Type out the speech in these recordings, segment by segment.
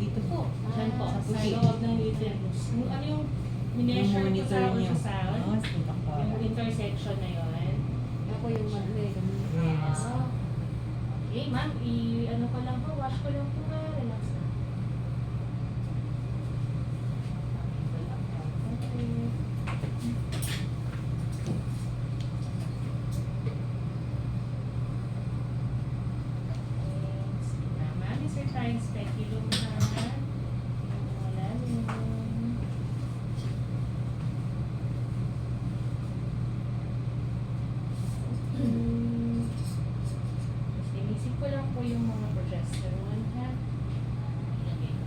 Dito po. Diyan po, Sa sa puti. loob ng uterus. Ano yung mineasure ko sa ultrasound? Oh, sa doktor. Yung intersection na yun. Ako yung mag-leg. Yes. Ah. Okay, ma'am, ano ko lang po, wash ko lang po nga, relax na. Okay. Ma'am, is your time speculum na? Wala yun. Inisip ko lang po yung mga progesterone, ha? Ilagay ko.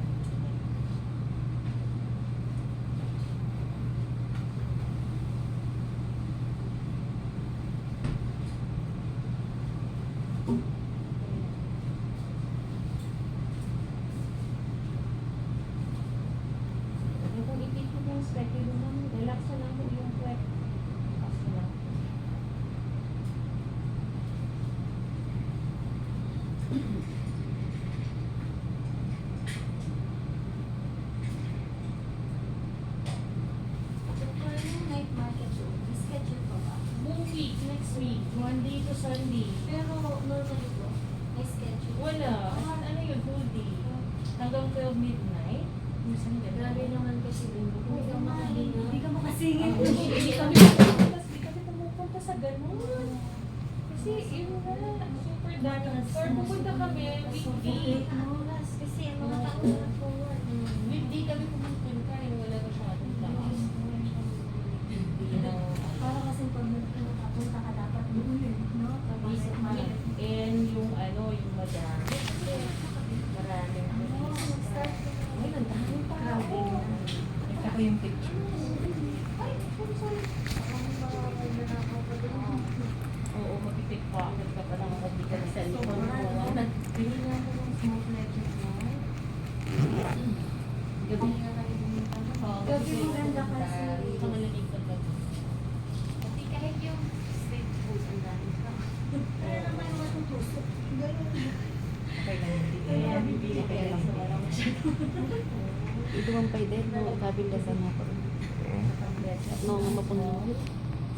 Kung ipit ko yung speculum, relax na lang po yung puwet. Relax na lang. So, for yung night market show, may schedule pa ba? Buong week, next week, Monday to Sunday. Pero normally po, may schedule. Wala. Ano yun, whole day. Hanggang 12 midnight. Minsan ganun. Grabe naman kasi din. Hindi ka makahinga. Hindi ka makasingit. Hindi kami pumupunta, hindi kami pumupunta sa ganun. Kasi yun na, super dami. Or pupunta kami, weekday. Oras. Kasi ang mga tao na nag-forward. Weekday kami pumupunta, yung wala masyadong tao. Para kasi pag nakapunta ka dapat doon eh, no? Tapos And yung ano, yung madami. Kasi maraming ay, ang daming tao. Ito ko yung picture. Ay, sorry. Oo, mag-pick pa. Nagpapalang ako dito sa likod. Bili nga ako ng smoke ledger mo. Gabi. Gabi maganda kasi. Sa malamig na gabi. Kasi kahit yung street food, ang dami pa. Kaya naman matutusok. Ganun. Okay lang. Kaya Bibili ka lang. Ito ang pwede, no? Kabilasan ako. No, mapuno.